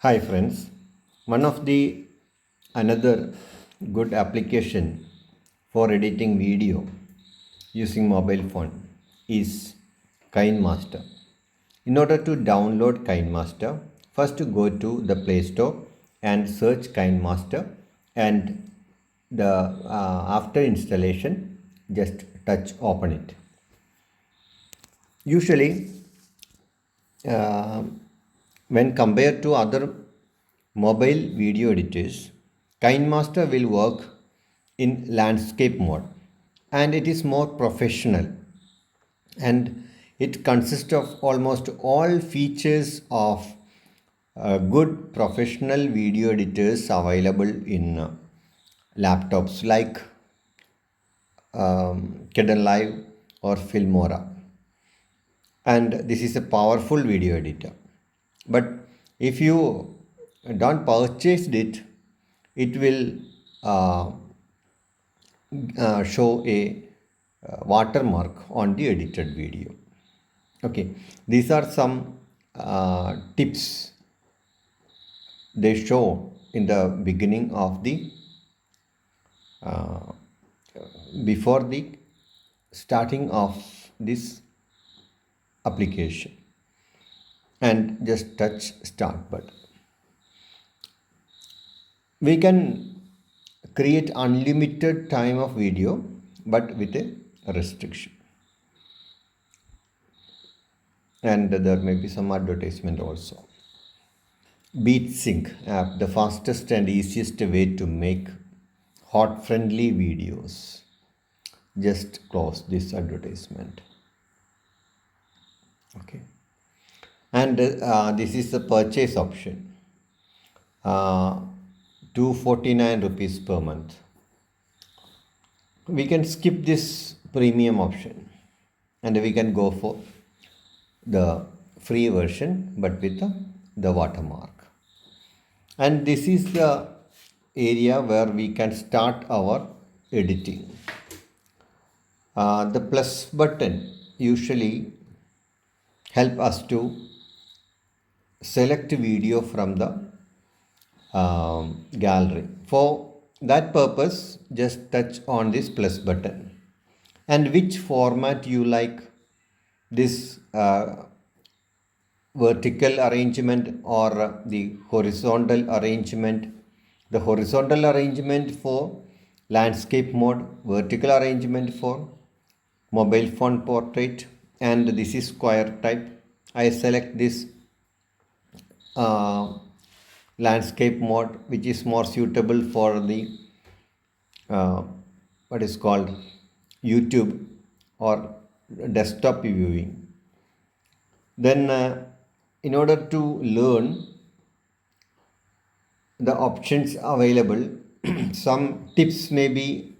Hi friends, one of the another good application for editing video using mobile phone is KineMaster. In order to download KineMaster, first go to the Play Store and search KineMaster, and the after installation just touch open it. Usually uh, when compared to other mobile video editors, KineMaster will work in landscape mode and it is more professional, and it consists of almost all features of good professional video editors available in laptops like Kdenlive or Filmora, and this is a powerful video editor. But if you don't purchase it, it will uh, show a watermark on the edited video. Okay, these are some tips they show in the beginning of the uh, before the starting of this application, and just touch start button. We can create unlimited time of video but with a restriction, and there may be some advertisement also. BeatSync app, the fastest and easiest way to make hot friendly videos. Just close this advertisement. Okay, and this is the purchase option. 249 rupees per month. We can skip this premium option and we can go for the free version but with the watermark. And this is the area where we can start our editing. The plus button usually help us to select video from the gallery. For that purpose, just touch on this plus button, and which format you like, this vertical arrangement or the horizontal arrangement. The horizontal arrangement for landscape mode, vertical arrangement for mobile phone portrait, and this is square type. I select this uh, landscape mode, which is more suitable for the uh, what is called YouTube or desktop viewing. Then in order to learn the options available, some tips may be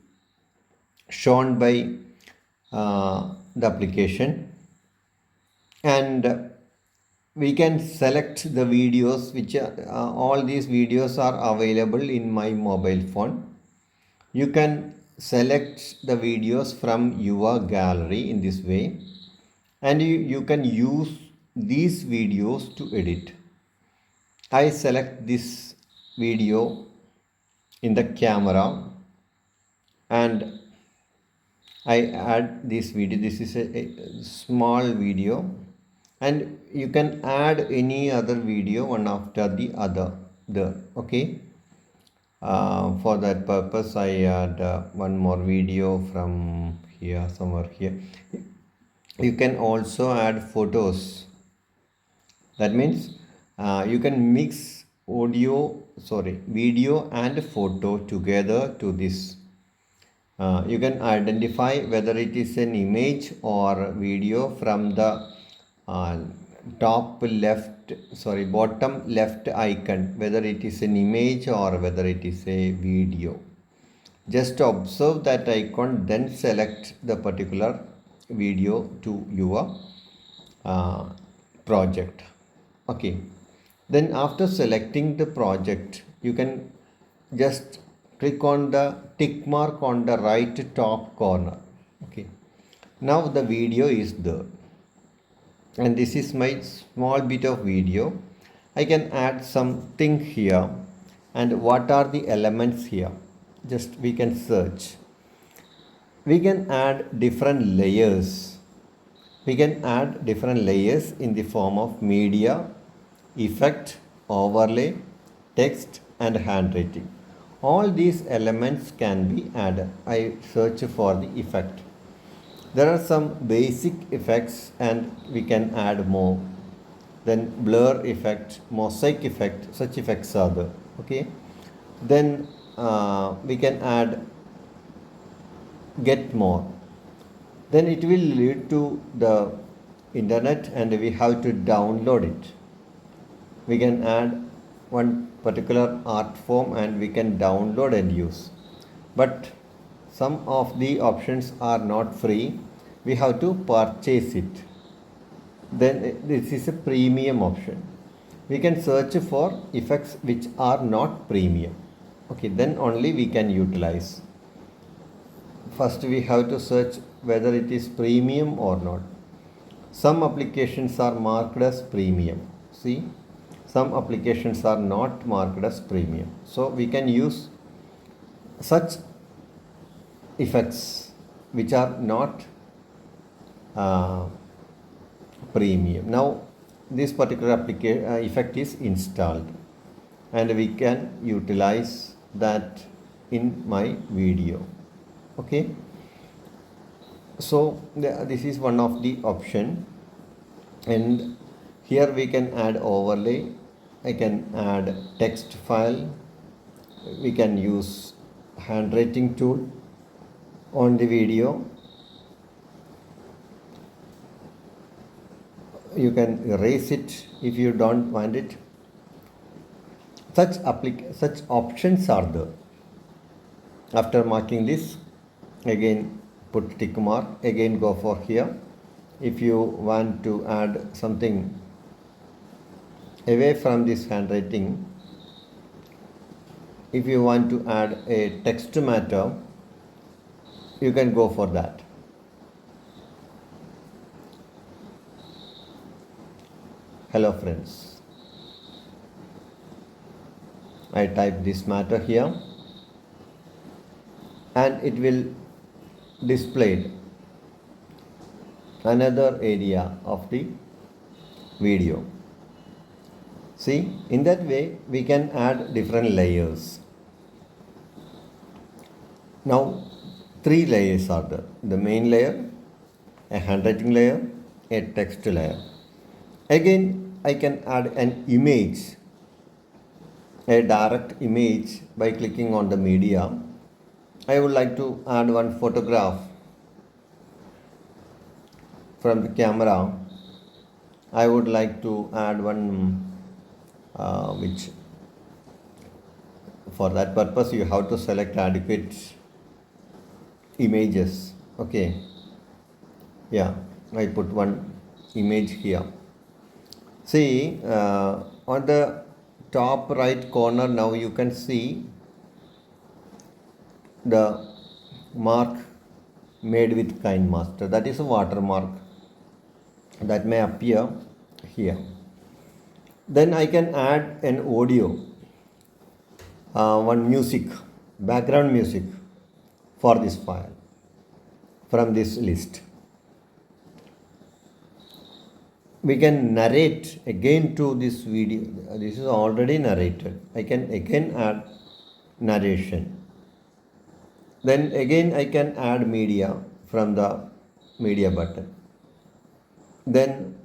shown by the application, and we can select the videos which all these videos are available in my mobile phone. You can select the videos from your gallery in this way, and you can use these videos to edit. I select this video in the camera and I add this video. This is a small video, and you can add any other video one after the other there. Okay, for that purpose I add one more video from here, somewhere here. You can also add photos. That means you can mix video and photo together to this. You can identify whether it is an image or video from the uh, bottom left icon, whether it is an image or whether it is a video. Just observe that icon, then select the particular video to your uh, project. Okay, then after selecting the project, you can just click on the tick mark on the right top corner. Okay, now the video is there, and this is my small bit of video. I can add something here. And what are the elements here? Just we can search. We can add different layers. We can add different layers in the form of media, effect, overlay, text and handwriting. All these elements can be added. I search for the effect. There are some basic effects and we can add more. Then blur effect, mosaic effect, such effects are there. Okay. Then we can add get more. Then it will lead to the internet and we have to download it. We can add one particular art form and we can download and use. But some of the options are not free. We have to purchase it. Then this is a premium option. We can search for effects which are not premium. Okay, then only we can utilize. First we have to search whether it is premium or not. Some applications are marked as premium. See, some applications are not marked as premium. So we can use such effects which are not premium. Now this particular effect is installed and we can utilize that in my video. Okay, so this is one of the option, and here we can add overlay. I can add text file. We can use handwriting tool on the video. You can erase it if you don't want it. Such options are there. After marking this, again put tick mark, again go for here. If you want to add something away from this handwriting, if you want to add a text matter, you can go for that. Hello friends, I type this matter here and it will display another area of the video. See, in that way we can add different layers. Now 3 layers are there: the main layer, a handwriting layer, a text layer. Again I can add an image, a direct image by clicking on the media. I would like to add one photograph from the camera. I would like to add one which for that purpose you have to select adequate images. Okay, yeah, I put one image here. See, on the top right corner now you can see the mark made with KineMaster. That is a watermark that may appear here. Then I can add an audio, one music, background music for this file from this list. We can narrate again to this video. This is already narrated. I can again add narration. Then again I can add media from the media button. Then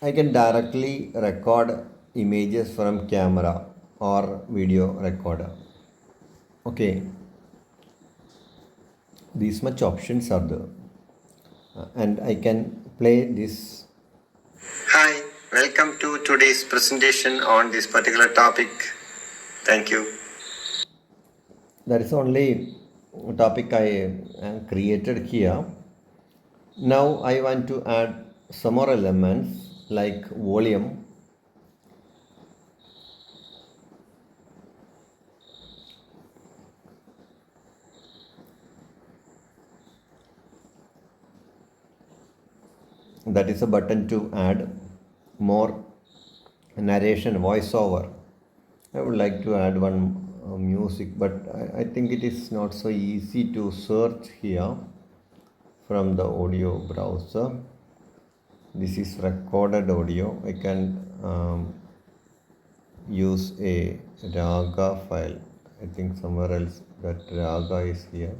I can directly record images from camera or video recorder. Okay, these much options are there, and I can play this. Hi, welcome to today's presentation on this particular topic. Thank you. That is only topic I created here. Now I want to add some more elements like volume, that is a button to add more narration voiceover. I would like to add one music, but I think it is not so easy to search here from the audio browser. This is recorded audio. I can use a raga file. I think somewhere else that raga is here.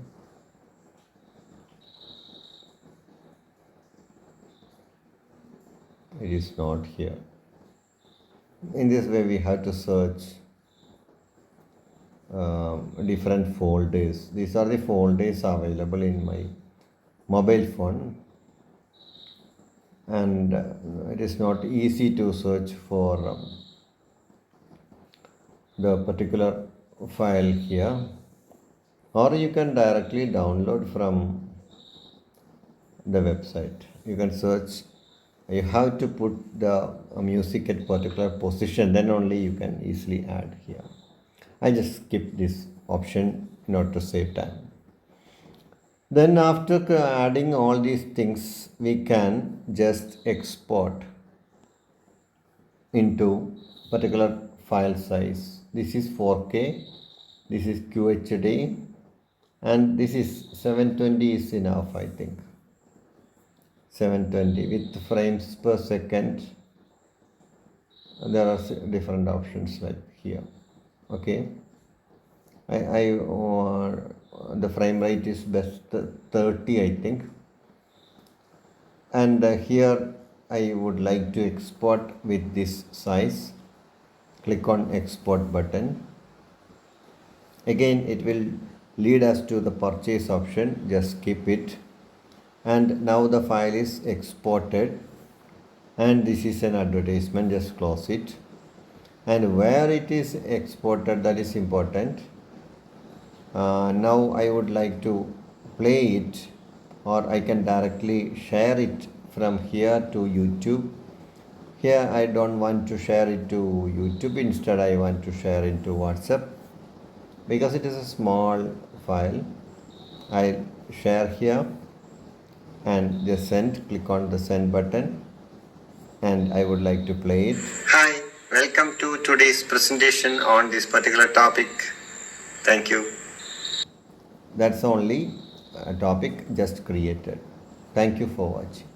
It is not here. In this way, we have to search different folders. These are the folders available in my mobile phone, and it is not easy to search for the particular file here, or you can directly download from the website. You can search. You have to put the music at particular position, then only you can easily add here. I just skip this option in order to save time. Then after adding all these things, we can just export into particular file size. This is 4K, this is QHD, and this is 720 is enough, I think. 720 with frames per second. There are different options like here. Okay, the frame rate is best 30, I think, and here I would like to export with this size. Click on export button. Again, it will lead us to the purchase option. Just skip it, and now the file is exported, and this is an advertisement. Just close it. And where it is exported, that is important. Now I would like to play it, or I can directly share it from here to YouTube. Here I don't want to share it to YouTube, instead I want to share it to WhatsApp because it is a small file. I'll share here and just send. Click on the send button, and I would like to play it. Hi, welcome to today's presentation on this particular topic. Thank you. That's only a topic just created. Thank you for watching.